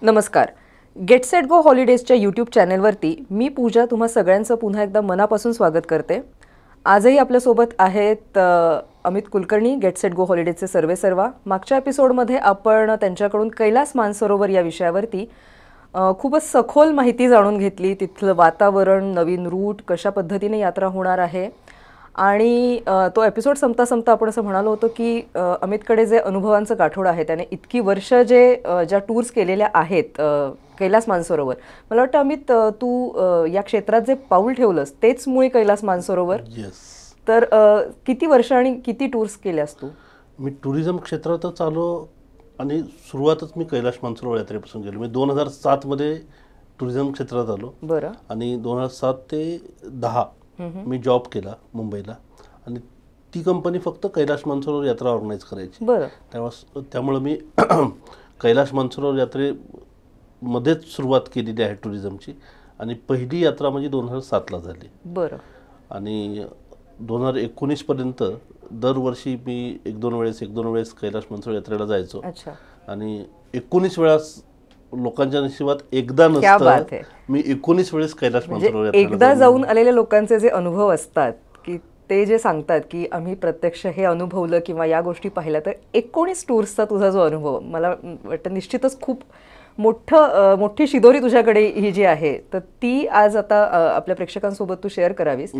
नमस्कार. Gate set गो हॉलिडेजच्या YouTube चॅनलवरती मी पूजा तुम्हा सगळ्यांचं पुन्हा एकदा मनापासून स्वागत करते. आजही आपल्यासोबत आहेत Amit Kulkarni, get set go हॉलिडेजचे सर्वेसर्वा. मागच्या एपिसोडमध्ये आपण त्यांच्याकडून कैलास मानसरोवर या विषयावरती खूपच सखोल माहिती जाणून घेतली. तिथलं वातावरण, नवीन रूट, कशा पद्धतीने यात्रा होणार आहे. आणि तो एपिसोड संपता संपता आपण असं म्हणालो होतो की अमितकडे जे अनुभवांचं गाठोडं आहे, त्याने इतकी वर्ष ज्या टूर्स केलेल्या आहेत कैलास मानसरोवर, मला वाटतं अमित तू या क्षेत्रात जे पाऊल ठेवलंस तेच मुळे कैलास मानसरोवर. तर किती वर्ष आणि किती टूर्स केल्यास तू? मी टुरिझम क्षेत्रातच आलो आणि सुरुवातच मी कैलास मानसरोवर यात्रेपासून केली. मी 2007 मध्ये टुरिझम क्षेत्रात आलो. बरं. आणि 2007 ते 10 मी जॉब केला मुंबईला. आणि ती कंपनी फक्त कैलास मानसरोवर यात्रा ऑर्गनाईज करायची. बरं. त्यामुळे मी कैलास मानसरोवर यात्रेमध्येच सुरुवात केलेली आहे टुरिझमची. आणि पहिली यात्रा म्हणजे 2007ला झाली. बरं. आणि 2019 पर्यंत दरवर्षी मी एक दोन वेळेस कैलास मानसरोवर यात्रेला जायचो. आणि 19 वेळा लोकांच्या नशिबात एकदा नसतं, मी 19 वेळेस कैलास मानसरोवर यात्रेला एकदा जाऊन आलेल्या लोकांचे जे अनुभव असतात की ते जे सांगतात की आम्ही प्रत्यक्ष हे अनुभवलं किंवा या गोष्टी पाहिल्या, तर 19 टूर्सचा तुझा जो अनुभव मला वाटतं निश्चितच खूप मोठी शिदोरी तुझ्याकडे ही जी आहे, तर ती आज आता आपल्या प्रेक्षकांसोबत तू शेअर करावीस.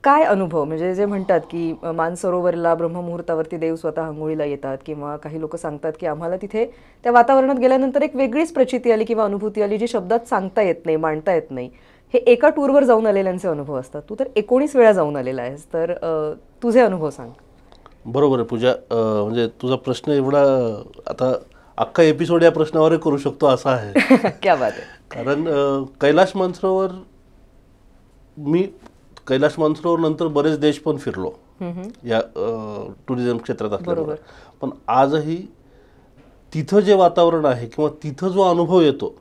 काय अनुभव, म्हणजे जे म्हणतात की मानसरोवरला ब्रह्ममुहूर्तावरती देव स्वतः आंघोळीला येतात, किंवा काही लोक सांगतात की आम्हाला तिथे त्या वातावरणात गेल्यानंतर एक वेगळीच प्रचिती आली किंवा अनुभूती आली जी शब्दात सांगता येत नाही, मांडता येत नाही. हे एका टूरवर जाऊन आलेल्यांचे अनुभव असतात. तू तर 19 वेळा जाऊन आलेला आहेस, तर तुझे अनुभव सांग. बरोबर आहे पूजा. म्हणजे तुझा प्रश्न एवढा, आता अख्खा एपिसोड या प्रश्नावर करू शकतो असा आहे. क्या बात आहे. कारण कैलास मानसरोवर, मी कैलास मानसरोवर नंतर बरेच देश पण फिरलो या टुरिझम क्षेत्रात असल्यामुळे. पण आजही तिथं जे वातावरण आहे किंवा तिथं जो अनुभव येतो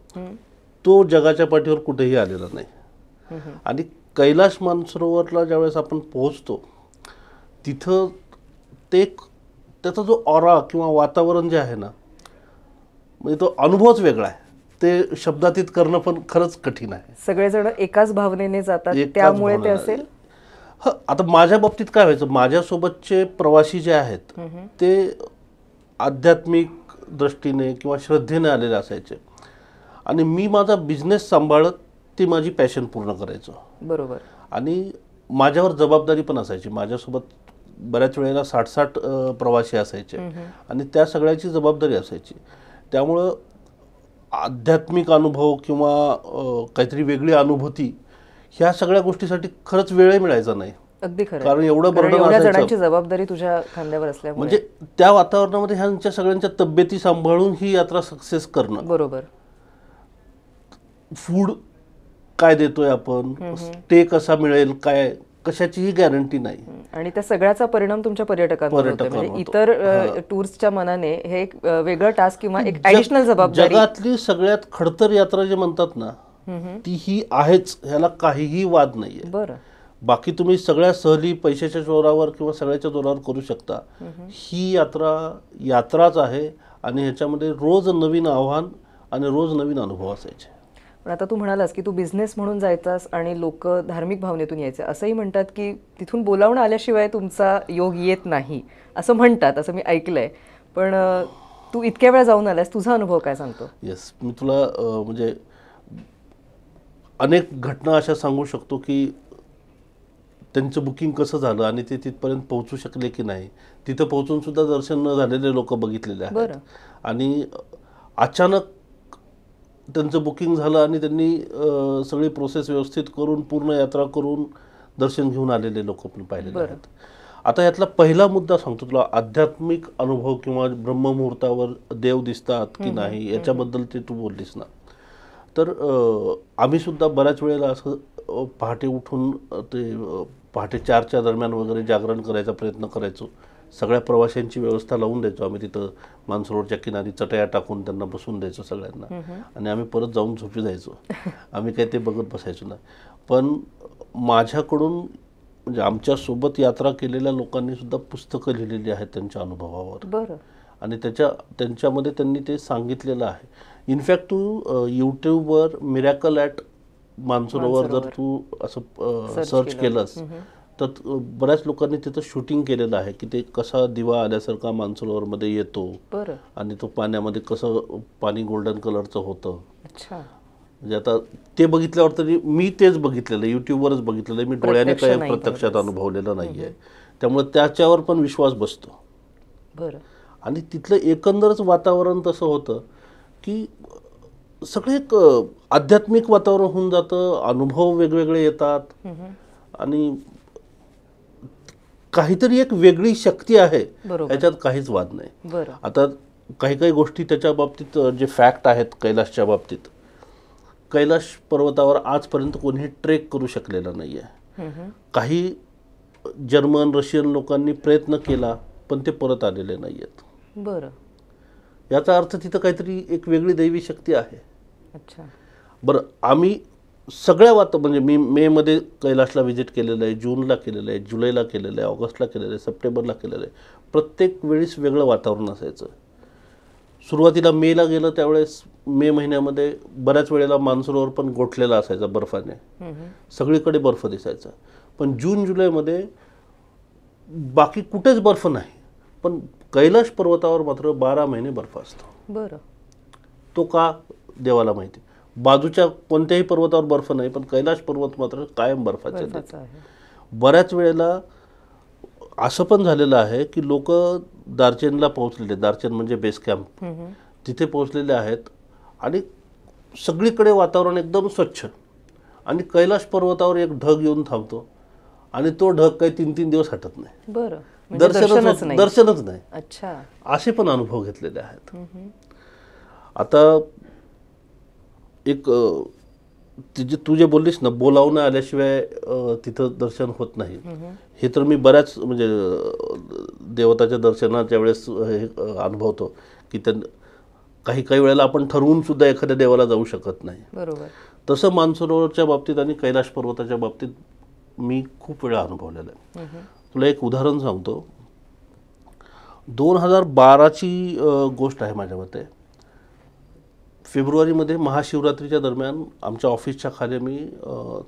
तो जगाच्या पाठीवर कुठेही आलेला नाही. आणि कैलास मानसरोवरला ज्यावेळेस आपण पोहोचतो तिथं त्याचा जो ऑरा किंवा वातावरण जे आहे ना, म्हणजे तो अनुभवच वेगळा आहे. ते शब्दातीत करणं पण खरंच कठीण आहे. सगळेजण एकाच भावनेने जातात, त्यामुळे ते असेल. आता माझ्या बाबतीत काय व्हायचं, माझ्यासोबतचे प्रवासी जे आहेत ते आध्यात्मिक दृष्टीने किंवा श्रद्धेने आलेले असायचे. आणि मी माझा बिझनेस सांभाळत ती माझी पॅशन पूर्ण करायचो. बरोबर. आणि माझ्यावर जबाबदारी पण असायची. माझ्यासोबत बऱ्याच वेळेला 60 प्रवासी असायचे आणि त्या सगळ्याची जबाबदारी असायची. त्यामुळं आध्यात्मिक अनुभव किंवा काहीतरी वेगळी अनुभूती ह्या सगळ्या गोष्टीसाठी खरंच वेळ मिळायचा नाही. अगदी खरं. कारण एवढं बर्डन असायचं, जबाबदारी तुझ्या खांद्यावर असल्यामुळे. म्हणजे त्या वातावरणामध्ये ह्यांच्या सगळ्यांच्या तब्येती सांभाळून ही यात्रा सक्सेस करणं. बरोबर. फूड काय देतोय आपण, स्टे कसा मिळेल, काय, कशाचीही गॅरंटी नाही. आणि त्या सगळ्याचा परिणाम तुमच्या पर्यटकांवर होतो. म्हणजे इतर टूर्सच्या मनाने हे एक वेगळं टास्क किंवा एक ॲडिशनल जबाबदारी. जगातली सगळ्यात खडतर यात्रा जे म्हणतात ना, ती ही आहेच, ह्याला काहीही वाद नाहीये. बरं. बाकी तुम्ही सगळ्या सहली पैशाच्या जोरावर किंवा सगळ्याच्या जोरावर करू शकता. ही यात्राच आहे आणि ह्याच्यामध्ये रोज नवीन आव्हान आणि रोज नवीन अनुभव असायचे. पण आता तू म्हणालास की तू बिझनेस म्हणून जायचास आणि लोक धार्मिक भावनेतून यायचे. असंही म्हणतात की तिथून बोलावणं आल्याशिवाय तुमचा योग येत नाही असं म्हणतात, असं मी ऐकलंय. पण तू इतक्या वेळा जाऊन आलास, तुझा अनुभव काय सांगतो? येस, मी तुला म्हणजे अनेक घटना अशा सांगू शकतो की त्यांचं बुकिंग कसं झालं आणि ते तिथपर्यंत पोहोचू शकले की नाही. तिथं पोहोचून सुद्धा दर्शन न झालेले लोक बघितलेले आहेत. आणि अचानक त्यांचं बुकिंग झालं आणि त्यांनी सगळी प्रोसेस व्यवस्थित करून पूर्ण यात्रा करून दर्शन घेऊन आलेले लोक पण पाहिलेले आहेत. आता यातला पहिला मुद्दा सांगतो तुला, आध्यात्मिक अनुभव किंवा ब्रह्ममुहूर्तावर देव दिसतात की नाही याच्याबद्दल ते तू बोललीस ना. तर आम्ही सुद्धा बऱ्याच वेळेला असं पहाटे उठून ते पहाटे 4च्या दरम्यान वगैरे जागरण करायचा प्रयत्न करायचो. सगळ्या प्रवाशांची व्यवस्था लावून द्यायचो आम्ही तिथं मानसरोवरच्या किनारी, चटया टाकून त्यांना बसून द्यायचो सगळ्यांना. आणि आम्ही परत जाऊन झोपी जायचो. आम्ही काही ते बघत बसायचो नाही. पण माझ्याकडून म्हणजे आमच्यासोबत यात्रा केलेल्या लोकांनी सुद्धा पुस्तकं लिहिलेली आहेत त्यांच्या अनुभवावर. बरं. आणि त्यांच्यामध्ये त्यांनी ते सांगितलेलं आहे इनफॅक्ट तू यूट्यूबवर मिरॅकल ॲट मानसरोवर जर तू असं सर्च केलंस तर बऱ्याच लोकांनी तिथं शूटिंग केलेलं आहे की ते कसा दिवा आल्यासारखा मानसरोवरमध्ये येतो आणि तो पाण्यामध्ये कसं पाणी गोल्डन कलरचं होतं. म्हणजे आता ते बघितल्यावर तरी मी तेच बघितलेलं आहे, यूट्यूबवरच बघितलेलं आहे, मी डोळ्याने काही प्रत्यक्षात अनुभवलेलं नाही आहे. त्यामुळे त्याच्यावर पण विश्वास बसतो. आणि तिथलं एकंदरच वातावरण तसं होतं की सगळे एक आध्यात्मिक वातावरण होऊन जातं, अनुभव वेगवेगळे येतात आणि काहीतरी एक वेगळी शक्ती आहे याच्यात काहीच वाद नाही. आता काही काही गोष्टी त्याच्या बाबतीत जे फॅक्ट आहेत कैलासच्या बाबतीत, कैलास पर्वतावर आजपर्यंत कोणीही ट्रेक करू शकलेलं नाही आहे. काही जर्मन रशियन लोकांनी प्रयत्न केला पण ते परत आलेले नाही आहेत. याचा अर्थ तिथं काहीतरी एक वेगळी दैवी शक्ती आहे. बरं, आम्ही सगळ्या म्हणजे मी मेमध्ये कैलासला व्हिजिट केलेलं आहे, जूनला केलेलं आहे, जुलैला केलेलं आहे, ऑगस्टला केलेलं आहे, सप्टेंबरला केलेलं आहे. प्रत्येक वेळेस वेगळं वातावरण असायचं. सुरुवातीला मेला गेलं त्यावेळेस मे महिन्यामध्ये बऱ्याच वेळेला मानसरोवर पण गोठलेला असायचा बर्फाने, सगळीकडे बर्फ दिसायचा. पण जून जुलैमध्ये बाकी कुठेच बर्फ नाही, पण कैलास पर्वतावर मात्र 12 महिने बर्फ असतो. तो का देवाला माहिती. बाजूच्या कोणत्याही पर्वतावर बर्फ नाही, पण कैलास पर्वत मात्र कायम बर्फाचे. बऱ्याच वेळेला असं पण झालेलं आहे की लोक दार्चेनला पोहोचलेले, दार्चेन म्हणजे बेस कॅम्प, तिथे पोहोचलेले आहेत आणि सगळीकडे वातावरण एकदम स्वच्छ आणि कैलास पर्वतावर एक ढग येऊन थांबतो आणि तो ढग काही 3-3 दिवस हटत नाही. दर्शनच नाही. असे पण अनुभव घेतलेले आहेत. आता एक तू जे बोललीस ना, बोलावणं आल्याशिवाय तिथं दर्शन होत नाही, हे तर मी बऱ्याच म्हणजे देवताच्या दर्शनाच्या वेळेस हे अनुभवतो की काही काही वेळेला आपण ठरवून सुद्धा एखाद्या देवाला जाऊ शकत नाही. तसं मानसरोवरच्या बाबतीत आणि कैलास पर्वताच्या बाबतीत मी खूप वेळा अनुभवलेलं आहे. तुला एक उदाहरण सांगतो. 2012ची गोष्ट आहे माझ्या मते. फेब्रुवारीमध्ये महाशिवरात्रीच्या दरम्यान आमच्या ऑफिसच्या खाली मी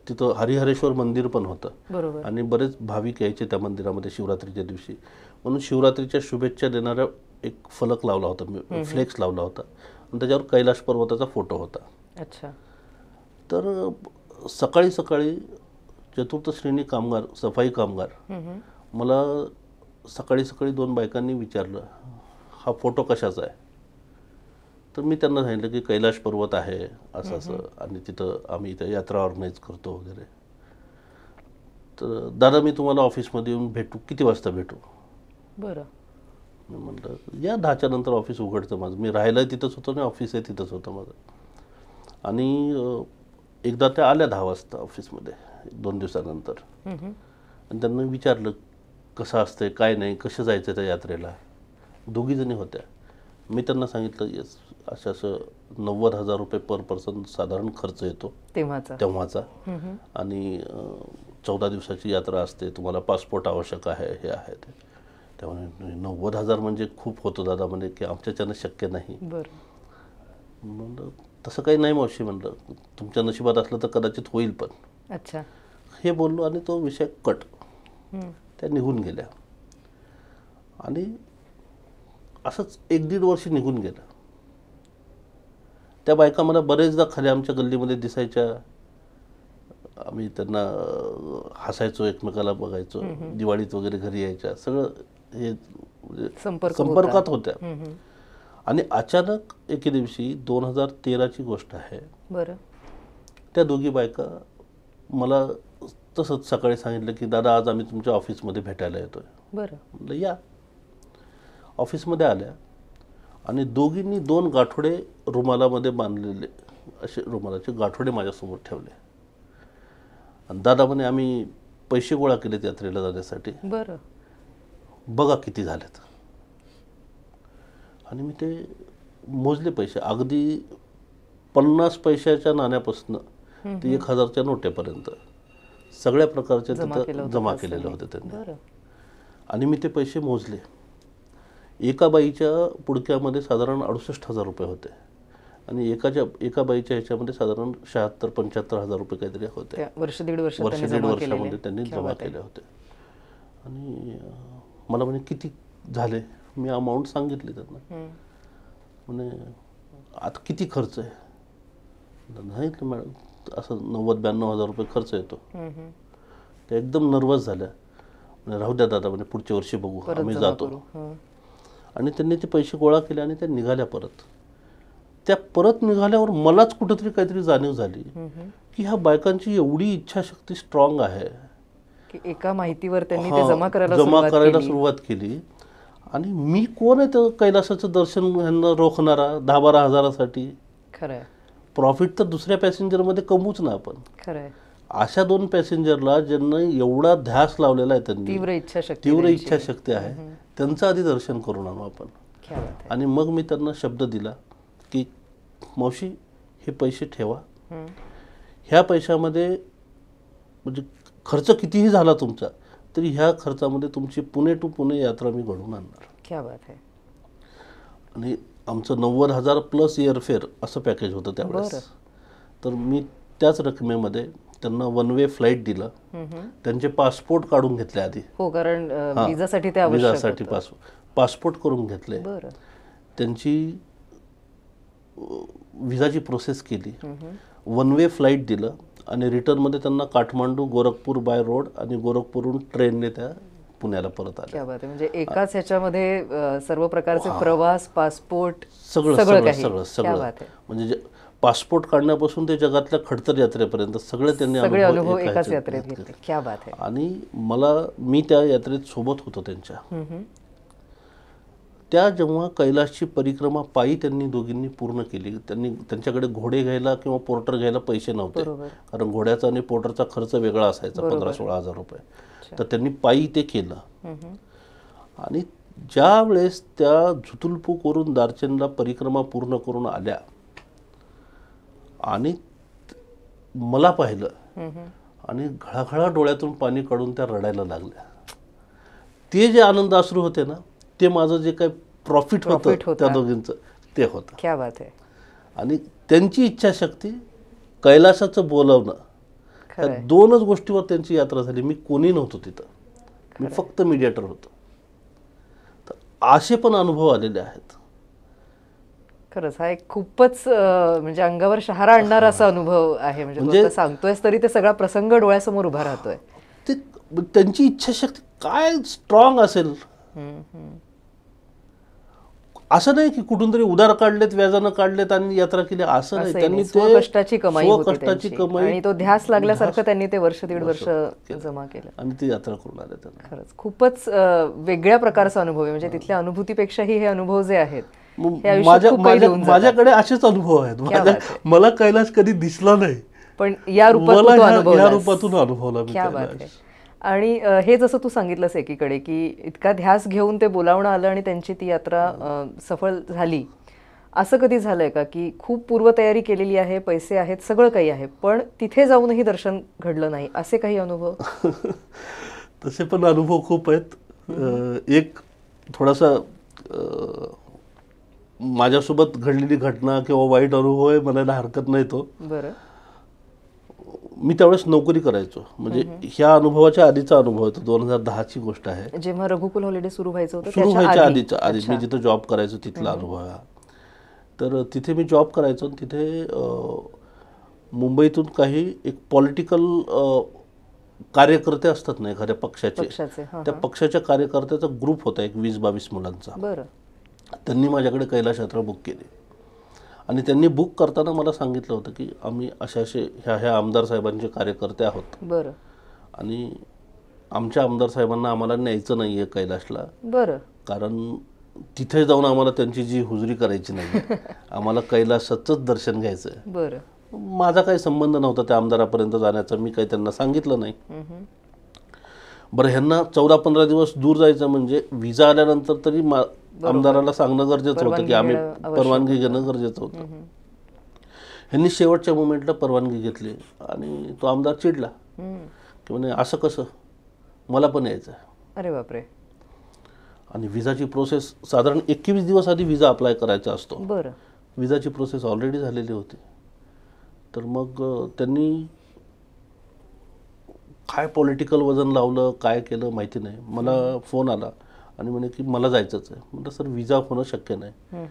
तिथं हरिहरेश्वर मंदिर पण होतं आणि बरेच भाविक यायचे त्या मंदिरामध्ये शिवरात्रीच्या दिवशी. म्हणून शिवरात्रीच्या शुभेच्छा देणारा एक फलक लावला होता, मी फ्लेक्स लावला होता आणि त्याच्यावर कैलास पर्वताचा फोटो होता. तर सकाळी सकाळी चतुर्थ श्रेणी कामगार, सफाई कामगार मला सकाळी सकाळी 2 बायकांनी विचारलं, हा फोटो कशाचा आहे. तर मी त्यांना सांगितलं की कैलास पर्वत आहे असं असं आणि तिथं आम्ही इथं यात्रा ऑर्गनाईज करतो वगैरे. तर दादा मी तुम्हाला ऑफिसमध्ये येऊन भेटू, किती वाजता भेटू. मी म्हटलं या 10च्या नंतर ऑफिस उघडतं माझं. मी राहायला तिथंच होतो आणि ऑफिस आहे तिथंच होतं माझं. आणि एकदा त्या आल्या 10 वाजता ऑफिसमध्ये 2 दिवसानंतर आणि त्यांना विचारलं कसं असतंय काय नाही, कसं जायचं त्या यात्रेला. 2 जणी होत्या. मी त्यांना सांगितलं येस असं असं 90,000 रुपये पर पर्सन साधारण खर्च येतो तेव्हाचा आणि 14 दिवसाची यात्रा असते, तुम्हाला पासपोर्ट आवश्यक आहे, हे आहे ते. त्यामुळे 90,000 म्हणजे खूप होतो दादा, म्हणजे की आमच्याच्यानं शक्य नाही. म्हणलं तसं काही नाही मावशी, म्हणलं तुमच्या नशिबात असलं तर कदाचित होईल पण. हे बोललो आणि तो विषय कट. त्या निघून गेल्या आणि असंच 1-1.5 वर्ष निघून गेलं. त्या बायका मला बरेचदा खाली आमच्या गल्लीमध्ये दिसायच्या. आम्ही त्यांना हसायचो, एकमेकाला बघायचो, दिवाळीत वगैरे घरी यायच्या, सगळं हे म्हणजे संपर्कात होत्या. आणि अचानक एके दिवशी 2013ची गोष्ट आहे, त्या दोघी बायका मला तसंच सकाळी सांगितलं की दादा आज आम्ही तुमच्या ऑफिसमध्ये भेटायला येतोय. म्हटलं या. ऑफिसमध्ये आल्या आणि दोघींनी 2 गाठोडे रुमालामध्ये बांधलेले असे रुमालाचे गाठोडे माझ्यासमोर ठेवले आणि दादा म्हणे आम्ही पैसे गोळा केलेत यात्रेला जाण्यासाठी, बघा किती झालेत. आणि मी ते मोजले पैसे, अगदी 50 पैशाच्या नाण्यापासून ते 1000च्या नोटेपर्यंत सगळ्या प्रकारचे तिथं जमा केलेले होते त्यांनी. आणि मी ते पैसे मोजले. एका बाईच्या पुडक्यामध्ये साधारण 68,000 रुपये होते आणि एका बाईच्या ह्याच्यामध्ये साधारण 76-75 हजार रुपये काहीतरी होते. वर्ष दीड वर्षामध्ये त्यांनी जमा केले होते. आणि मला म्हणे किती झाले, मी अमाऊंट सांगितली त्यांना. म्हणे आता किती खर्च आहे, नाही मॅडम असं 90-92 हजार रुपये खर्च येतो. ते एकदम नर्वस झाल्या. म्हणजे राहू द्या दादा, म्हणजे पुढच्या वर्षी बघू, आम्ही जातो. आणि त्यांनी ते पैसे गोळा केले आणि त्या निघाल्या परत. त्या परत निघाल्यावर मलाच कुठेतरी काहीतरी जाणीव झाली की ह्या बायकांची एवढी इच्छाशक्ती स्ट्रॉंग आहे की एका माहितीवर त्यांनी ते जमा करायला सुरुवात केली. आणि मी कोण आहे तर कैलासाचं दर्शन ह्यांना रोखणारा 10-12 हजारासाठी. खरंय, प्रॉफिट तर दुसऱ्या पॅसेंजरमध्ये कमवूच ना आपण. खरंय. अशा 2 पॅसेंजरला ज्यांना एवढा ध्यास लावलेला आहे, त्यांनी तीव्र इच्छाशक्ती आहे, त्यांचं आधी दर्शन करून आणू आपण. आणि मग मी त्यांना शब्द दिला की मावशी हे पैसे ठेवा, ह्या पैशामध्ये म्हणजे खर्च कितीही झाला तुमचा तरी ह्या खर्चामध्ये तुमची पुणे टू पुणे यात्रा मी घडवून आणणार. क्या बात आहे. आणि आमचं 90,000 प्लस एअरफेअर असं पॅकेज होतं त्यावेळेस. तर मी त्याच रकमेमध्ये त्यांना 1 वे फ्लाईट दिलं. त्यांचे पासपोर्ट काढून घेतले आधी. हो, कारण विजासाठी ते आवश्यक होतं. पासपोर्ट करून घेतले. त्यांची विजाची प्रोसेस केली. 1 वे फ्लाईट दिलं आणि रिटर्नमध्ये त्यांना काठमांडू, गोरखपूर बाय रोड आणि गोरखपूरून ट्रेनने त्या पुण्याला परत आल्या. म्हणजे एकाच ह्याच्यामध्ये सर्व प्रकारचे प्रवास, पासपोर्ट, सगळं म्हणजे पासपोर्ट काढण्यापासून ते जगातल्या खडतर यात्रेपर्यंत सगळे त्यांनी अनुभव एकाच यात्रेत घेतले. क्या बात आहे. आणि मी त्या यात्रेत सोबत होतो त्यांच्या. त्या जेव्हा कैलासची परिक्रमा पायी त्यांनी दोघींनी पूर्ण केली, त्यांच्याकडे घोडे घ्यायला किंवा पोर्टर घ्यायला पैसे नव्हते, कारण घोड्याचा आणि पोर्टरचा खर्च वेगळा असायचा, 15-16 हजार रुपये. तर त्यांनी पायी ते केलं. आणि ज्या वेळेस त्या झुतुलपूरवरून दार्चनला परिक्रमा पूर्ण करून आल्या आणि मला पाहिलं आणि घळाघळा डोळ्यातून पाणी काढून त्या रडायला लागल्या. ते जे आनंद अश्रू होते ना, ते माझं जे काही प्रॉफिट होतं त्या दोघींचं ते होतं. क्या बात आहे. आणि त्यांची इच्छाशक्ती, कैलासाचं बोलवणं, या 2च गोष्टीवर त्यांची यात्रा झाली. मी कोणी नव्हतो तिथं, मी फक्त मीडिएटर होतो. तर असे पण अनुभव आलेले आहेत. खरंच हा एक खूपच म्हणजे अंगावर शहारा आणणारा असा अनुभव आहे. म्हणजे सांगतोयस तरी ते सगळा प्रसंग डोळ्यासमोर उभा राहतोय. ते त्यांची इच्छाशक्ती काय स्ट्रॉंग असेल. असं नाही की कुठून तरी उधार काढलेत, व्याजानं काढलेत आणि यात्रा केली, असं नाही. त्यांनी स्वकष्टाची कमाई आणि तो ध्यास लागल्यासारखं त्यांनी ते वर्ष दीड वर्ष जमा केलं आणि ती यात्रा करून आले. खरंच खूपच वेगळ्या प्रकारचा अनुभव आहे. म्हणजे तिथल्या अनुभूतीपेक्षाही हे अनुभव जे आहेत माझ्याकडे असेच अनुभव आहेत. मला कैलास कधी दिसला नाही, पण या रूपातून अनुभवला. क्या बात आहे. आणि हे जसं तू सांगितलंस एकीकडे की इतका ध्यास घेऊन ते बोलावणं आलं आणि त्यांची ती यात्रा सफळ झाली. असं कधी झालंय का की खूप पूर्वतयारी केलेली आहे, पैसे आहेत, सगळं काही आहे, पण तिथे जाऊनही दर्शन घडलं नाही, असे काही अनुभव? तसे पण अनुभव खूप आहेत. एक थोडासा माझ्यासोबत घडलेली घटना किंवा वाईट अनुभव आहे म्हणायला हरकत नाही तो. बरं. मी त्यावेळेस नोकरी करायचो, म्हणजे ह्या अनुभवाच्या आधीचा अनुभव आहे तो. 2010ची गोष्ट आहे, जेव्हा रघुकुल हॉलिडे सुरू व्हायचं होतं. सुरू व्हायच्या आधी मी जिथं जॉब करायचो तिथला अनुभव हा. तर तिथे मी जॉब करायचो. तिथे मुंबईतून काही एक पॉलिटिकल कार्यकर्ते असतात ना एखाद्या पक्षाचे, त्या पक्षाच्या कार्यकर्त्याचा ग्रुप होता एक 20-22 मुलांचा. बरं. त्यांनी माझ्याकडे कैलास यात्रा बुक केली आणि त्यांनी बुक करताना मला सांगितलं होतं की आम्ही असे ह्या आमदार साहेबांचे कार्यकर्ते आहोत. बरं. आणि आमच्या आमदार साहेबांना आम्हाला न्यायचं नाही आहे कैलासला. बरं. कारण तिथे जाऊन आम्हाला त्यांची जी हुजरी करायची नाही, आम्हाला कैलासाचंच दर्शन घ्यायचं आहे. बरं. माझा काही संबंध नव्हता त्या आमदारापर्यंत जाण्याचा, मी काही त्यांना सांगितलं नाही. बरं, ह्यांना 14-15 दिवस दूर जायचं म्हणजे विजा आल्यानंतर तरी आमदाराला सांगणं गरजेचं होतं की आम्ही परवानगी घेणं गरजेचं होतं. ह्यांनी शेवटच्या मोमेंटला परवानगी घेतली आणि तो आमदार चिडला की म्हणे असं कसं, मला पण यायचं आहे. अरे बापरे. आणि विजाची प्रोसेस साधारण 21 दिवस आधी विजा अप्लाय करायचा असतो. बरं. विजाची प्रोसेस ऑलरेडी झालेली होती. तर मग त्यांनी काय पॉलिटिकल वजन लावलं, काय केलं माहिती नाही. मला फोन आला आणि म्हणे की मला जायचंच आहे. म्हटलं सर विजा होणं शक्य नाही.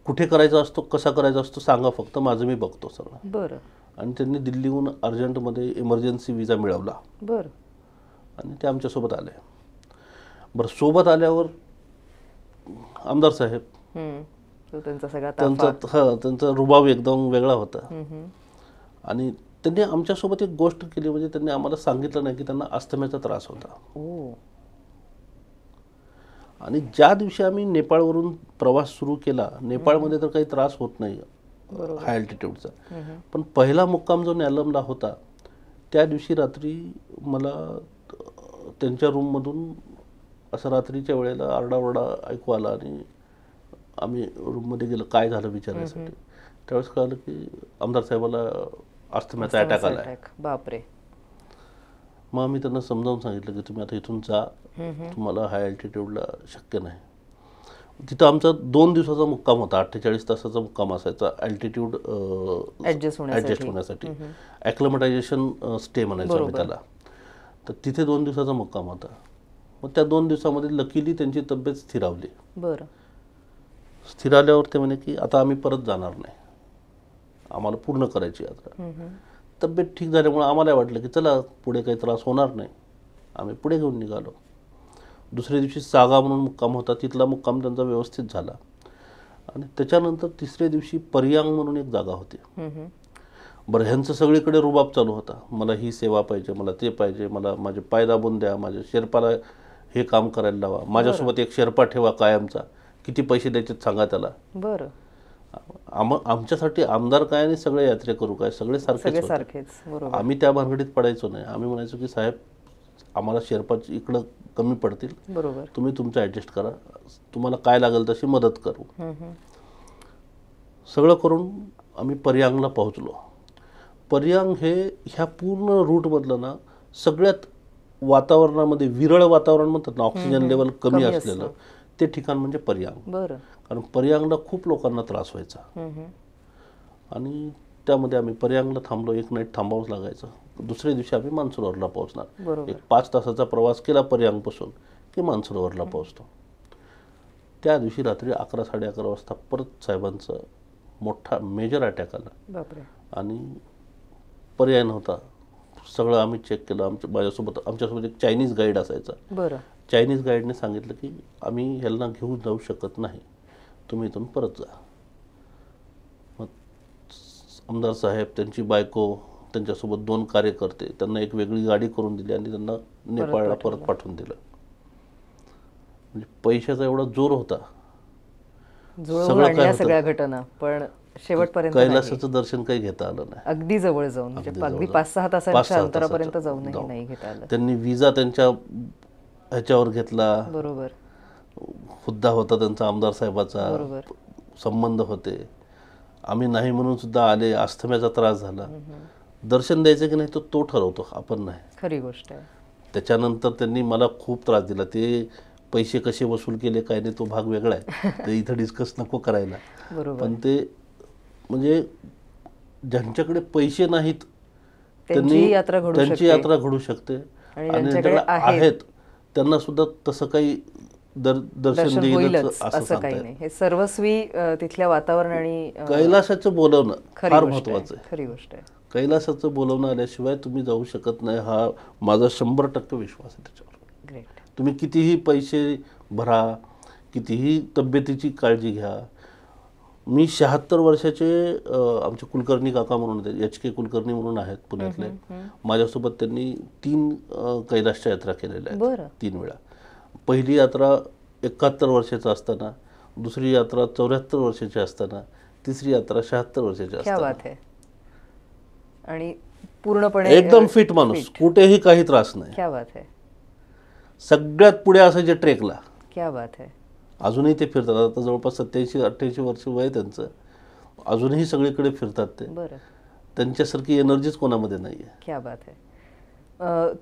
कुठे करायचा असतो, कसा करायचा असतो सांगा, फक्त माझं मी बघतो सगळं. बरं. आणि त्यांनी दिल्लीहून अर्जंटमध्ये इमर्जन्सी विजा मिळवला. बरं. आणि ते आमच्यासोबत आले. बरं, सोबत आल्यावर आमदार साहेब, तो त्यांचा सगळा त्यांचा रुबाब एकदम वेगळा होता. आणि त्यांनी आमच्यासोबत एक गोष्ट केली, म्हणजे त्यांनी आम्हाला सांगितलं नाही की त्यांना अस्थम्याचा त्रास होता. आणि ज्या दिवशी आम्ही नेपाळवरून प्रवास सुरू केला, नेपाळमध्ये तर काही त्रास होत नाही हाय अल्टिट्यूडचा, पण पहिला मुक्काम जो नॅलमला होता त्या दिवशी रात्री मला त्यांच्या रूममधून असं रात्रीच्या वेळेला आरडाओरडा ऐकू आला. आणि आम्ही रूममध्ये गेलो काय झालं विचारण्यासाठी. त्यावेळेस कळलं की आमदार साहेबाला अस्थम्याचा अटॅक आला आहे. बापरे. मग आम्ही त्यांना समजावून सांगितलं की तुम्ही आता इथून जा, तुम्हाला हाय अल्टिट्यूडला शक्य नाही. तिथं आमचा 2 दिवसाचा मुक्काम होता, 48 तासाचा मुक्काम असायचा अल्टिट्यूड ऍडजस्ट होण्यासाठी. ॲक्लमटायझेशन स्टे म्हणायचं आम्ही त्याला. तर तिथे 2 दिवसाचा मुक्काम होता. मग त्या 2 दिवसामध्ये लकीली त्यांची तब्येत स्थिरावली. बरं. स्थिरावल्यावर ते म्हणे की आता आम्ही परत जाणार नाही, आम्हाला पूर्ण करायची यात्रा. तब्येत ठीक झाल्यामुळे आम्हाला वाटलं की चला पुढे काही त्रास होणार नाही, आम्ही पुढे घेऊन निघालो. दुसऱ्या दिवशी सागा म्हणून मुक्काम होता, तिथला मुक्काम त्यांचा व्यवस्थित झाला. आणि त्याच्यानंतर तिसऱ्या दिवशी पर्यांग म्हणून एक जागा होती. बरं, ह्यांचं सगळीकडे रुबाब चालू होता, मला ही सेवा पाहिजे, मला ते पाहिजे, मला माझे पाय दाबून द्या, माझ्या शेर्पाला हे काम करायला लावा, माझ्यासोबत एक शेर्पा ठेवा कायमचा, किती पैसे द्यायचे सांगा त्याला. बरं. आमच्यासाठी आमदार काय आणि सगळे यात्रेकरू काय, सगळे सारखेच. आम्ही त्या भानगडीत पडायचो नाही. आम्ही म्हणायचो की साहेब आम्हाला शेर्पाची इकडं कमी पडतील, बरोबर, तुम्ही तुमचं ॲडजस्ट करा, तुम्हाला काय लागेल तशी मदत करू. सगळं करून आम्ही पर्यांगला पोहोचलो. पर्यांग हे ह्या पूर्ण रूटमधलं ना सगळ्यात वातावरणामध्ये विरळ वातावरण म्हणतात ना, ऑक्सिजन लेवल कमी असलेलं ते ठिकाण म्हणजे पर्यांग. बरं. कारण पर्यांगला खूप लोकांना त्रास व्हायचा. आणि त्यामध्ये आम्ही पर्यांगला थांबलो, एक नाईट थांबावंच लागायचं. दुसऱ्या दिवशी आम्ही मानसरोवरला पोहोचणार. एक 5 तासाचा प्रवास केला पर्यांगपासून की मानसरोवरला पोहोचतो. त्या दिवशी रात्री 11 साडे 11 वाजता परत साहेबांचा मोठा मेजर अटॅक आला. आणि पर्याय नव्हता. सगळं आम्ही चेक केलं. आमच्यासोबत एक चायनीज गाईड असायचा. चायनीज गाईडने सांगितलं की आम्ही ह्याला घेऊन जाऊ शकत नाही, तुम्ही इथून परत जा. मग आमदार साहेब, त्यांची बायको, त्यांच्यासोबत 2 कार्यकर्ते, त्यांना एक वेगळी गाडी करून दिली आणि त्यांना नेपाळला परत पाठवून दिलं. म्हणजे पैशाचा एवढा जोर होता सगळ्या घटना, पण शेवटपर्यंत कैलासाचं दर्शन काही घेता आलं नाही. अगदी जवळ जाऊन, म्हणजे अगदी 5-6 तासांच्या अंतरापर्यंत जाऊनही नाही घेता आलं. त्यांनी विजा त्यांच्या ह्याच्यावर घेतला. बरोबर. हुद्दा होता त्यांचा आमदार साहेबाचा, संबंध होते. आम्ही नाही म्हणून सुद्धा आले. अस्थम्याचा त्रास झाला. दर्शन द्यायचं की नाही तो ठरवतो, आपण नाही. खरी गोष्ट आहे. त्याच्यानंतर त्यांनी मला खूप त्रास दिला. ते पैसे कसे वसूल केले काय नाही तो भाग वेगळा आहे, ते इथं डिस्कस नको करायला. पण ते म्हणजे ज्यांच्याकडे पैसे नाहीत त्यांची यात्रा घडू शकते, आणि ज्यांच्याकडे आहेत त्यांना सुद्धा तसं काही दर्शन देईलच असं काही नाही. हे सर्वस्वी तिथल्या वातावरण आणि कैलासाचं बोलवणं फार महत्वाचं आहे. खरी गोष्ट आहे. कैलासाचं बोलवणं आल्याशिवाय तुम्ही जाऊ शकत नाही, हा माझा 100% विश्वास आहे त्याच्यावर. तुम्ही कितीही पैसे भरा, कितीही तब्येतीची काळजी घ्या. मी 76 वर्षाचे आमचे कुलकर्णी काका म्हणून, HK कुलकर्णी म्हणून आहेत पुण्यातले, माझ्यासोबत त्यांनी 3 कैलासच्या यात्रा केलेल्या आहेत, 3 वेळा. पहिली यात्रा 71 वर्षाचा असताना, दुसरी यात्रा 74 वर्षाची असताना, तिसरी यात्रा 76 वर्षाची असताना. आणि पूर्णपणे एकदम फिट माणूस, कुठेही काही त्रास नाही. क्या बात आहे. सगळ्यात पुढे असायचे ट्रेकला. क्या बात आहे. अजूनही ते फिरतात. आता जवळपास 87-88 वर्ष वय त्यांचं, अजूनही सगळीकडे फिरतात ते. त्यांच्यासारखी एनर्जीच कोणामध्ये नाही आहे. क्या बात आहे.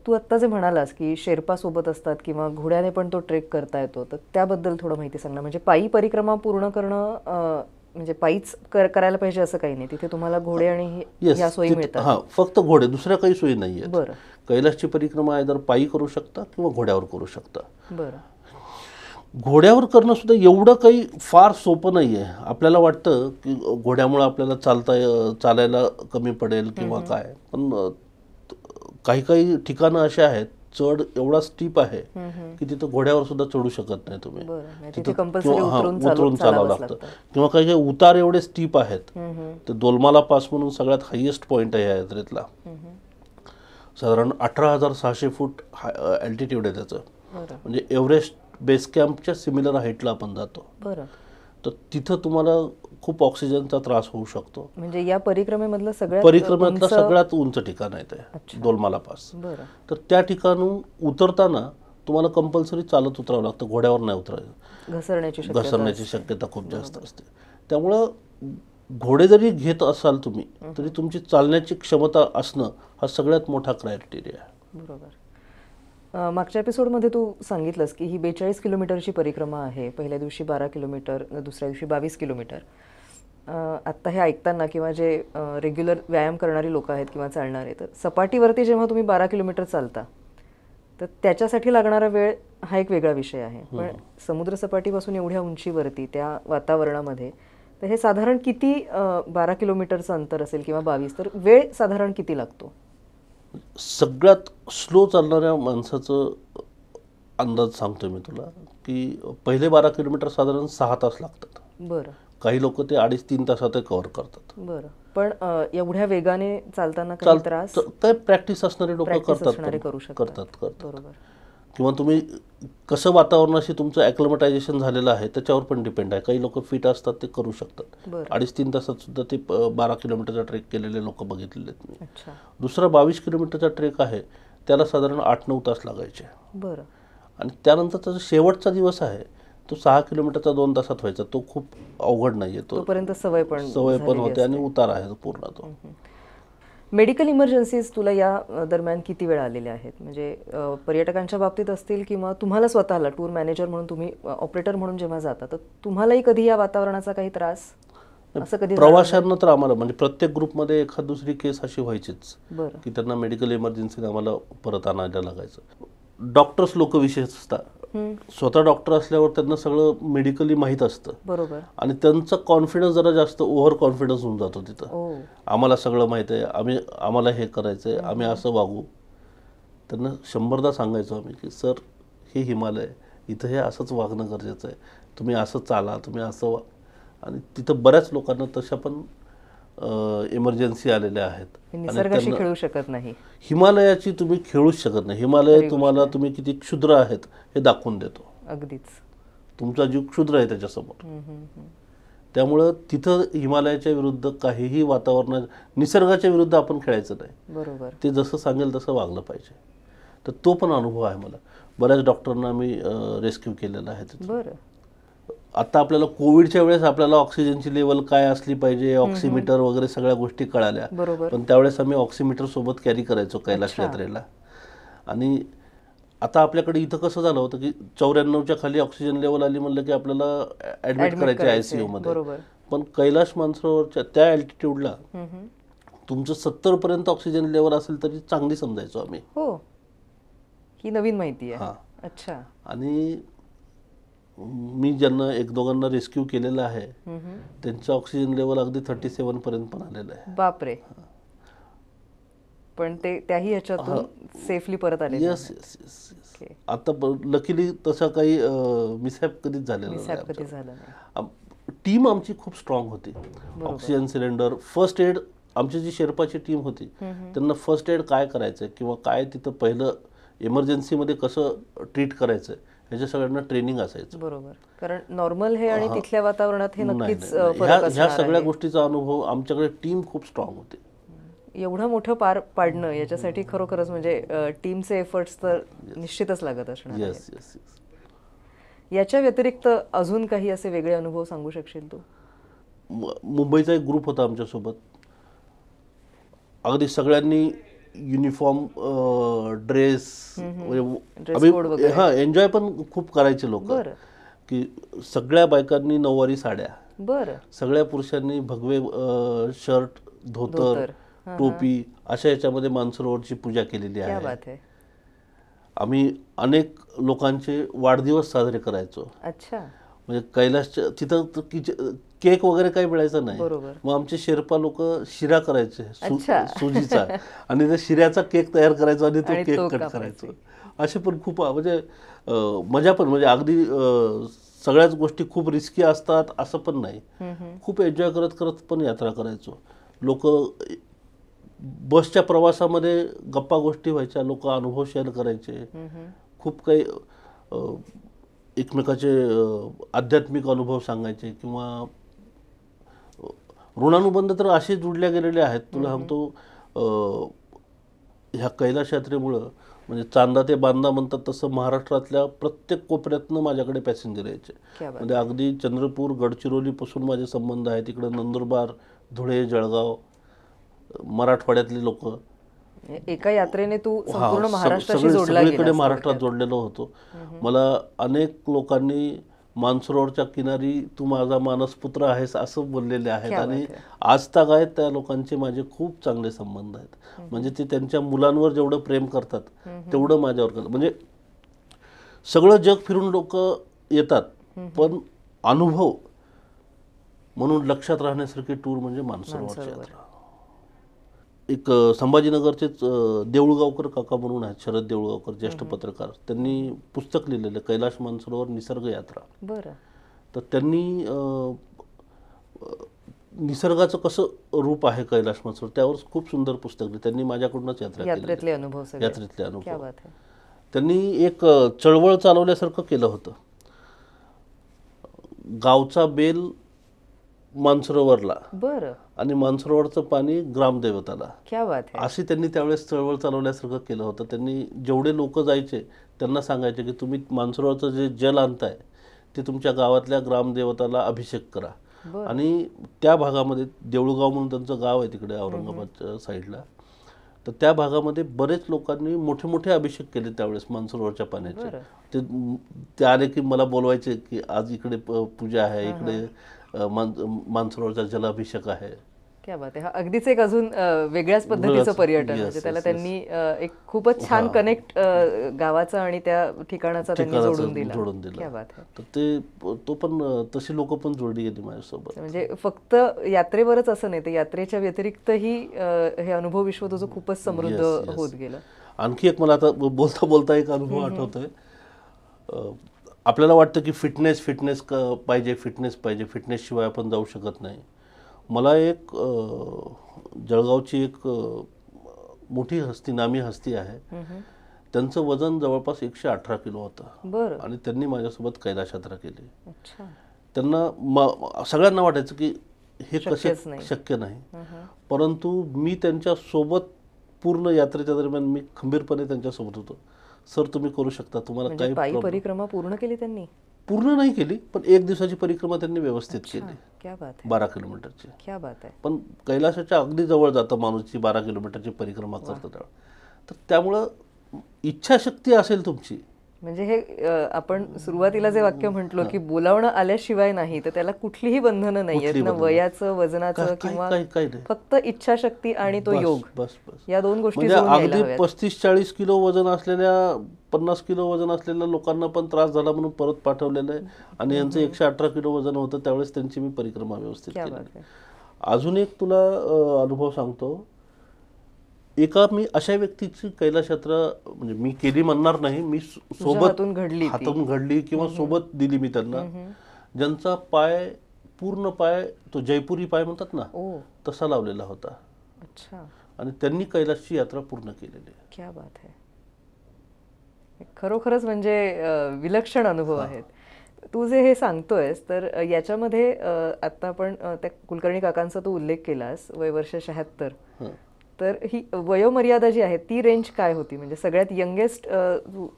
तू आत्ता जे म्हणालास की शेर्पा सोबत असतात किंवा घोड्याने पण तो ट्रेक करता येतो, तर त्याबद्दल थोडं माहिती सांग ना. म्हणजे पायी परिक्रमा पूर्ण करणं म्हणजे पायीच करायला पाहिजे असं काही नाही, तिथे तुम्हाला घोडे आणि ह्या सोयी मिळतात? हां, फक्त घोडे, दुसऱ्या काही सोयी नाही आहेत. बरं कैलासची परिक्रमा आयदर पायी करू शकता किंवा घोड्यावर करू शकता. बरं. घोड्यावर करणं सुद्धा एवढं काही फार सोपं नाही आहे. आपल्याला वाटतं की घोड्यामुळं आपल्याला चालायला कमी पडेल किंवा काय, पण काही काही ठिकाणं अशी आहेत, चढ एवढा स्टीप आहे की तिथं घोड्यावर सुद्धा चढू शकत नाही तुम्ही. तिथे कंपल्सरी उतरून चालावं लागतं. किंवा काही काही उतार एवढे स्टीप आहेत. तर दोलमाला पास म्हणून सगळ्यात हायेस्ट पॉईंट आहे या यात्रेतला. साधारण 18,600 फूट अल्टिट्यूड आहे त्याचं. म्हणजे एव्हरेस्ट बेस कॅम्पच्या सिमिलर हाईटला आपण जातो. तर तिथं तुम्हाला खूप ऑक्सिजनचा त्रास होऊ शकतो. म्हणजे या परिक्रमेमधलं सगळ्यात उंच ठिकाण आहे ते दोलमाला पास. तर त्या ठिकाणून उतरताना तुम्हाला कंपल्सरी चालत उतरावं लागतं, घोड्यावर नाही उतरायचं. घसरण्याची शक्यता खूप जास्त असते. त्यामुळं घोडे जरी घेत असाल तुम्ही तरी तुमची चालण्याची क्षमता असणं हा सगळ्यात मोठा क्रायटेरिया आहे. बरोबर. मागच्या एपिसोडमध्ये तू सांगितलंस की ही 42 किलोमीटरची परिक्रमा आहे. पहिल्या दिवशी 12 किलोमीटर, दुसऱ्या दिवशी 22 किलोमीटर. आत्ता हे ऐकताना किंवा जे रेग्युलर व्यायाम करणारी लोक आहेत किंवा चालणारे, तर सपाटीवरती जेव्हा तुम्ही 12 किलोमीटर चालता तर त्याच्यासाठी लागणारा वेळ हा एक वेगळा विषय आहे. पण समुद्र सपाटीपासून एवढ्या उंचीवरती त्या वातावरणामध्ये तर हे साधारण किती 12 किलोमीटरचं अंतर असेल किंवा 22, तर वेळ साधारण किती लागतो? सगळ्यात स्लो चालणाऱ्या माणसाचं अंदाज सांगतोय मी तुला की पहिले 12 किलोमीटर साधारण 6 तास लागतात. बरं. काही लोक ते 2.5-3 तासात कव्हर करतात. बरं. पण एवढ्या वेगाने चालताना काही त्रास? काय प्रॅक्टिस असणारे लोक करतात. बरोबर. किंवा तुम्ही कसं वातावरणाशी तुमचं ॲक्लिमटायझेशन झालेलं आहे त्याच्यावर पण डिपेंड आहे. काही लोक फिट असतात, ते करू शकतात. 2.5-3 तासात सुद्धा ते 12 किलोमीटरचा ट्रेक केलेले लोक बघितलेले आहेत मी. दुसरा 22 किलोमीटरचा ट्रेक आहे, त्याला साधारण 8-9 तास लागायचे. बरं. आणि त्यानंतर त्याचा शेवटचा दिवस आहे तो 6 किलोमीटरचा 2 तासात व्हायचा. तो खूप अवघड नाहीये. तोपर्यंत सवय पण होते आणि उतार आहे पूर्ण तो. मेडिकल इमर्जन्सीज तुला या दरम्यान किती वेळा आलेल्या आहेत? म्हणजे पर्यटकांच्या बाबतीत असतील किंवा तुम्हाला स्वतःला टूर मॅनेजर म्हणून, तुम्ही ऑपरेटर म्हणून जेव्हा जाता, तर तुम्हालाही कधी या वातावरणाचा काही त्रास असं कधी? प्रवाशांना तर आम्हाला म्हणजे प्रत्येक ग्रुपमध्ये एखाद दुसरी केस अशी व्हायचीच की त्यांना मेडिकल इमर्जन्सीने आम्हाला परत आणायला लागायचं. डॉक्टर्स लोक विशेष असतात, स्वतः डॉक्टर असल्यावर त्यांना सगळं मेडिकली माहीत असतं. बरोबर. आणि त्यांचा कॉन्फिडन्स जरा जास्त ओव्हर कॉन्फिडन्स होऊन जातो तिथं. आम्हाला सगळं माहित आहे, आम्हाला हे करायचंय, आम्ही असं वागू. त्यांना 100दा सांगायचो आम्ही की सर, हे हिमालय, इथं हे असंच वागणं गरजेचं आहे, तुम्ही असं चाला, तुम्ही असं आणि तिथं बऱ्याच लोकांना तशा पण इमर्जन्सी आलेल्या आहेत. निसर्गाशी खेळू शकत नाही, हिमालयाची तुम्ही खेळूच शकत नाही. हिमालय तुम्हाला तुम्ही किती क्षुद्र आहेत हे दाखवून देतो. अगदीच. तुमचा जीव क्षुद्र आहे त्याच्यासमोर. त्यामुळं तिथं हिमालयाच्या विरुद्ध काहीही वातावरण, निसर्गाच्या विरुद्ध आपण खेळायचं नाही. बरोबर. ते जसं सांगेल तसं वागलं पाहिजे. तर तो पण अनुभव आहे मला. बऱ्याच डॉक्टरांना मी रेस्क्यू केलेला आहे. बरं. आता आपल्याला कोविडच्या वेळेस आपल्याला ऑक्सिजनची लेवल काय असली पाहिजे, ऑक्सिमीटर वगैरे सगळ्या गोष्टी कळाल्या. पण त्यावेळेस आम्ही ऑक्सिमीटर सोबत कॅरी करायचो कैलास यात्रेला. आणि आता आपल्याकडे इथं कसं झालं होतं की 94च्या खाली ऑक्सिजन लेवल आली म्हणलं की आपल्याला ऍडमिट करायचे ICU मध्ये. पण कैलास मानसरोवरच्या त्या अल्टिट्यूडला तुमचं 70 पर्यंत ऑक्सिजन लेवल असेल तरी चांगली समजायचो आम्ही. हो, ही नवीन माहिती आहे. अच्छा. आणि मी ज्यांना 1-2 रेस्क्यू केलेलं आहे त्यांचं ऑक्सिजन लेवल अगदी 37 पर्यंत पण आलेलं आहे. बापरे. पण ते त्याही ह्याच्यातून सेफली परत आले. येस. आता लकीली तसा काही मिसहॅप कधीच झालेला नाही. टीम आमची खूप स्ट्रॉंग होती. ऑक्सिजन सिलेंडर, फर्स्ट एड, आमची जी शेर्पाची टीम होती त्यांना फर्स्ट एड काय करायचं किंवा काय तिथं पहिलं इमर्जन्सीमध्ये कसं ट्रीट करायचं ह्याच्या सगळ्यांना ट्रेनिंग असायचं. बरोबर. कारण नॉर्मल हे आणि तिथल्या वातावरणात हे नक्कीच ह्या सगळ्या गोष्टीचा अनुभव, आमच्याकडे टीम खूप स्ट्रॉंग होती. एवढं मोठं पार पाडणं याच्यासाठी खरोखरच म्हणजे टीमचे एफर्ट्स तर निश्चितच लागत असणार. येस. याच्या व्यतिरिक्त अजून काही असे वेगळे अनुभव सांगू शकशील तू? मुंबईचा एक ग्रुप होता आमच्यासोबत. अगदी सगळ्यांनी युनिफॉर्म, ड्रेस, एन्जॉय पण खूप करायचे लोक. की सगळ्या बायकांनी 9वारी साड्या, बरं. सगळ्या पुरुषांनी भगवे शर्ट, धोतर, टोपी अशा याच्यामध्ये मानसरोवरची पूजा केलेली क्या आहे. बात आहे. आम्ही अनेक लोकांचे वाढदिवस साजरे करायचो. अच्छा. म्हणजे कैलासच्या तिथं केक वगैरे काही मिळायचं नाही. बरोबर. मग आमचे शेर्पा लोक शिरा करायचे अच्छा. सुजीचा आणि त्या शिऱ्याचा केक तयार करायचो आणि तो आणि केक तो कट कापायचा. करायचो. असे पण खूप म्हणजे मजा पण म्हणजे अगदी सगळ्याच गोष्टी खूप रिस्की असतात असं पण नाही. खूप एन्जॉय करत करत पण यात्रा करायचो. लोक बसच्या प्रवासामध्ये गप्पा गोष्टी व्हायच्या, लोक अनुभव शेअर करायचे, खूप काही एकमेकाचे आध्यात्मिक अनुभव सांगायचे किंवा ऋणानुबंध तर असे जुडल्या गेलेले आहेत. तुला सांगतो ह्या कैलास यात्रेमुळं म्हणजे चांदा ते बांदा म्हणतात तसं महाराष्ट्रातल्या प्रत्येक कोपऱ्यातनं माझ्याकडे पॅसेंजर यायचे. म्हणजे अगदी चंद्रपूर, गडचिरोलीपासून माझे संबंध आहेत. इकडं नंदुरबार, धुळे, जळगाव, मराठवाड्यातली लोक. एका यात्रेने तू संपूर्ण महाराष्ट्राशी जोडला सगळीकडे गेलास महाराष्ट्रात थोडक्यात. जोडलेलो होतो. मला अनेक लोकांनी मानसरोवरच्या किनारी तू माझा मानसपुत्र आहेस असं बोललेले आहेत आणि आजताग आहेत त्या लोकांचे माझे खूप चांगले संबंध आहेत. म्हणजे ते त्यांच्या मुलांवर जेवढं प्रेम करतात तेवढं माझ्यावर करतात. म्हणजे सगळं जग फिरून लोक येतात पण अनुभव म्हणून लक्षात राहण्यासारखी टूर म्हणजे मानसरोवरची यात्रा. एक संभाजीनगरचेच देऊळगावकर काका म्हणून आहेत, शरद देऊळगावकर, ज्येष्ठ पत्रकार. त्यांनी पुस्तक लिहिलेलं कैलास मानसरोवर निसर्ग यात्रा. बरं. तर त्यांनी निसर्गाचं कसं रूप आहे कैलास मानसरोवर त्यावर खूप सुंदर पुस्तक लिहिलं. त्यांनी माझ्याकडूनच यात्रेतले अनुभव सगळे. यात्रेतले क्या अनुभव. बात आहे. त्यांनी एक चळवळ चालवल्यासारखं केलं होतं. गावचा बेल मानसरोवरला बरं. आणि मानसरोवरचं पाणी ग्रामदेवताला. क्या बात आहे. अशी त्यांनी त्यावेळेस चळवळ चालवल्यासारखं केलं होतं. त्यांनी जेवढे लोक जायचे त्यांना सांगायचे की तुम्ही मानसरोवरचं जे जल आणताय ते तुमच्या गावातल्या ग्रामदेवताला अभिषेक करा. आणि त्या भागामध्ये देऊळगाव म्हणून त्यांचं गाव आहे तिकडे औरंगाबादच्या साईडला. तर त्या भागामध्ये बरेच लोकांनी मोठे मोठे अभिषेक केले त्यावेळेस मानसरोवरच्या पाण्याचे. ते आले की मला बोलवायचे की आज इकडे पूजा आहे, इकडे मानसरोवरचा जलाभिषेक आहे. क्या बात आहे. हा अगदीच एक अजून वेगळ्याच पद्धतीचं पर्यटन. म्हणजे त्याला त्यांनी एक खूपच छान कनेक्ट गावाचा आणि त्या ठिकाणाचा त्यांनी जोडून दिला. क्या बात आहे. तर तो पण तशी लोक पण जोडली गेली माझ्यासोबत. म्हणजे फक्त यात्रेवरच असं नाही, तर यात्रेच्या व्यतिरिक्तही हे अनुभव विश्व तुझं खूपच समृद्ध होत गेलं. आणखी एक मला आता बोलता बोलता एक अनुभव आठवतोय. आपल्याला वाटतं की फिटनेस पाहिजे, फिटनेस शिवाय आपण जाऊ शकत नाही. मला एक जळगावची एक मोठी हस्ती, नामी हस्ती आहे. त्यांचं वजन जवळपास 118 किलो होतं आणि त्यांनी माझ्यासोबत कैलास यात्रा केली. त्यांना सगळ्यांना वाटायचं की हे कसे शक्य नाही, परंतु मी त्यांच्या सोबत पूर्ण यात्रेच्या दरम्यान मी खंबीरपणे त्यांच्यासोबत होतो. सर तुम्ही करू शकता, तुम्हाला काही पायी परिक्रमा पूर्ण केली त्यांनी? पूर्ण नाही केली पण एक दिवसाची परिक्रमा त्यांनी व्यवस्थित केली. क्या बात आहे. 12 किलोमीटरची. क्या बात आहे. पण कैलासाच्या अगदी जवळ जातं माणूस जी 12 किलोमीटरची परिक्रमा करतो त्यावेळेस. तर त्यामुळं इच्छाशक्ती असेल तुमची. म्हणजे हे आपण सुरुवातीला जे वाक्य म्हटलो की बोलावणं आल्याशिवाय नाही, तर त्याला कुठलीही बंधनं नाही आहेत ना, वयाचं, वजनाचं किंवा फक्त इच्छाशक्ती आणि तो योग, या दोन गोष्टी जोडून यायला हव्यात. अगदी 35-40 किलो वजन असलेल्या, 50 किलो वजन असलेल्या लोकांना पण त्रास झाला म्हणून परत पाठवलेलं आहे. आणि यांचं 118 किलो वजन होतं त्यावेळेस त्यांची मी परिक्रमा व्यवस्थित केली. अजून एक तुला अनुभव सांगतो. मी अशा व्यक्तीची कैलास यात्रा म्हणजे मी केली म्हणणार नाही, मी सोबत हातून घडली किंवा सोबत दिली मी त्यांना, ज्यांचा पूर्ण पाय तो जयपुरी पाय म्हणतात ना तसा लावलेला होता. आणि त्यांनी कैलासची यात्रा पूर्ण केलेली. क्या बात आहे. खरोखरच म्हणजे विलक्षण अनुभव आहेत. तू जे हे सांगतोयस तर याच्यामध्ये आता आपण त्या कुलकर्णी काकांचा तू उल्लेख केलास, वय वर्ष 76. तर ही वयोमर्यादा जी आहे ती रेंज काय होती? म्हणजे सगळ्यात यंगेस्ट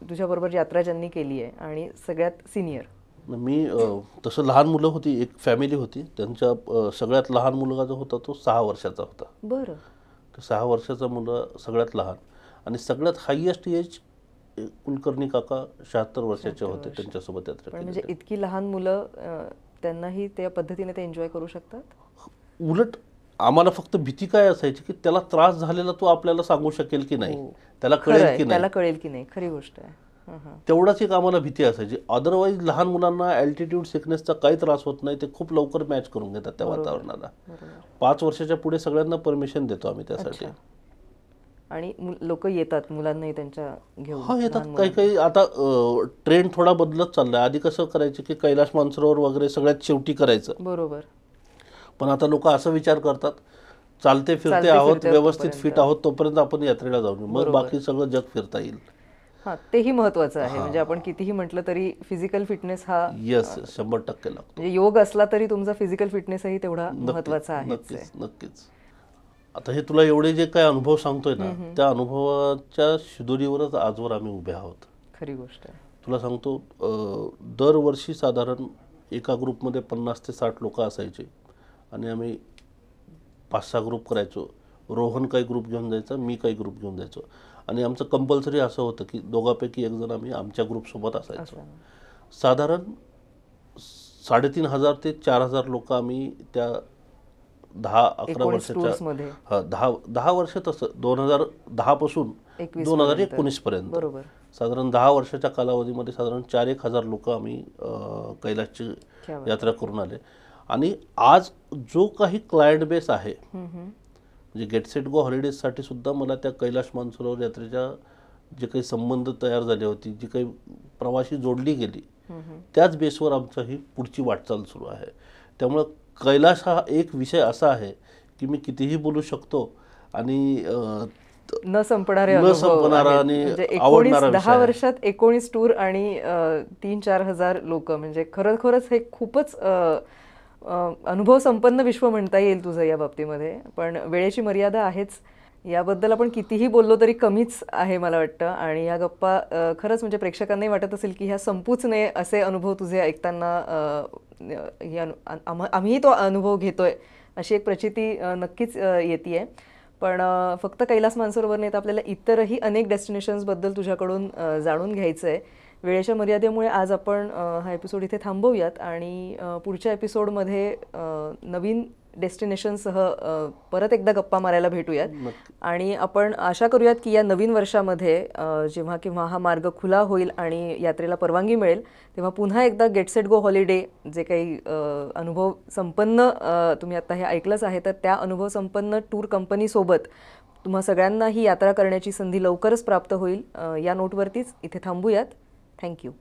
तुझ्याबरोबर यात्रा ज्यांनी केली आहे आणि सगळ्यात सिनियर? मी तसं लहान मुलं होती, एक फॅमिली होती, त्यांच्या सगळ्यात लहान मुलगा जो होता तो 6 वर्षाचा होता. बरं. तर 6 वर्षाचा मुलगा सगळ्यात लहान. आणि सगळ्यात हायएस्ट एज कुलकर्णी काका 76 वर्षाचे होते, त्यांच्यासोबत यात्रा केली. म्हणजे इतकी लहान मुलं त्यांनाही त्या पद्धतीने ते एन्जॉय करू शकतात. उलट आम्हाला फक्त भीती काय असायची की त्याला त्रास झालेला तो आपल्याला सांगू शकेल की नाही, त्याला कळेल की त्याला नाही, कळेल की नाही, खरी गोष्ट आहे. तेवढाच एक आम्हाला भीती असायची. अदरवाईज लहान मुलांना अल्टिट्यूड सिकनेसचा काही त्रास होत नाही, ते खूप लवकर मॅच करून घेतात त्या वातावरणाला. 5 वर्षाच्या पुढे सगळ्यांना परमिशन देतो आम्ही त्यासाठी. आणि लोक येतात मुलांनाही त्यांच्या घेऊन. हा येतात. काही काही आता ट्रेंड थोडा बदलत चाललाय. आधी कसं करायचं की कैलास मानसरोवर वगैरे सगळ्यात शेवटी करायचं, बरोबर. पण आता लोक असं विचार करतात चालते फिरते आहोत, व्यवस्थित फिट आहोत, तोपर्यंत आपण यात्रेला जाऊ, मग बाकी सगळं जग फिरता येईल. हा, तेही महत्वाचं आहे. म्हणजे आपण कितीही म्हटलं तरी फिजिकल फिटनेस हा 100% लागतो. म्हणजे योग असला तरी तुमचा फिजिकल फिटनेसही तेवढा महत्वाचा आहे. नक्कीच. आता हे तुला एवढे जे काय अनुभव सांगतोय ना, त्या अनुभवाच्या शिदोरीवरच आजवर आम्ही उभे आहोत. खरी गोष्ट आहे. तुला सांगतो, दरवर्षी साधारण एका ग्रुपमध्ये 50 ते 60 लोक असायचे आणि आम्ही 5-6 ग्रुप करायचो. रोहन काही ग्रुप घेऊन जायचा, मी काही ग्रुप घेऊन जायचो. आणि आमचं कंपल्सरी असं होतं की दोघांपैकी एक जण आम्ही आमच्या ग्रुपसोबत असायचो. साधारण 3,500 ते 4,000 लोक आम्ही त्या 10-11 वर्षाच्या 10 वर्ष, तसं 2010 पासून 2019 पर्यंत साधारण 10 वर्षाच्या कालावधीमध्ये साधारण 4-1,000 लोक आम्ही कैलासची यात्रा करून आले. आणि आज जो काही क्लायंट बेस आहे, म्हणजे गेट सेट गो हॉलिडेजसाठी सुद्धा मला त्या कैलास मानसरोवर यात्रेच्या जे काही संबंध तयार झाले होते, जी काही प्रवासी जोडली गेली, त्याच बेसवर आमचं ही पुढची वाटचाल सुरू आहे. त्यामुळं कैलास हा एक विषय असा आहे की मी कितीही बोलू शकतो आणि न संपणारा आणि आवडणारा 10 वर्षात 19 टूर आणि 3-4 हजार लोक, म्हणजे खरोखरच हे खूपच अनुभव संपन्न विश्व म्हणता येईल तुझं या बाबतीमध्ये. पण वेळेची मर्यादा आहेच, याबद्दल आपण कितीही बोललो तरी कमीच आहे मला वाटतं. आणि या गप्पा खरंच म्हणजे प्रेक्षकांनाही वाटत असेल की ह्या संपूच नये असे अनुभव तुझे ऐकताना आम्हीही तो अनुभव घेतोय अशी एक प्रचिती नक्कीच येते. पण फक्त कैलास मानसरोवर नाही तर आपल्याला इतरही अनेक डेस्टिनेशन्सबद्दल तुझ्याकडून जाणून घ्यायचं आहे. वेळेच्या मर्यादेमुळे आज आपण हा एपिसोड इथे थांबवूयात आणि पुढच्या एपिसोडमध्ये नवीन डेस्टिनेशनसह परत एकदा गप्पा मारायला भेटूयात. आणि आपण आशा करूयात की या नवीन वर्षामध्ये जेव्हा केव्हा हा मार्ग खुला होईल आणि यात्रेला परवानगी मिळेल, तेव्हा पुन्हा एकदा गेट सेट गो हॉलिडे जे काही अनुभव संपन्न तुम्ही आता हे ऐकलंच आहे, तर त्या अनुभव संपन्न टूर कंपनीसोबत तुम्हा सगळ्यांना ही यात्रा करण्याची संधी लवकरच प्राप्त होईल. या नोटवरतीच इथे थांबूयात. थँक्यू.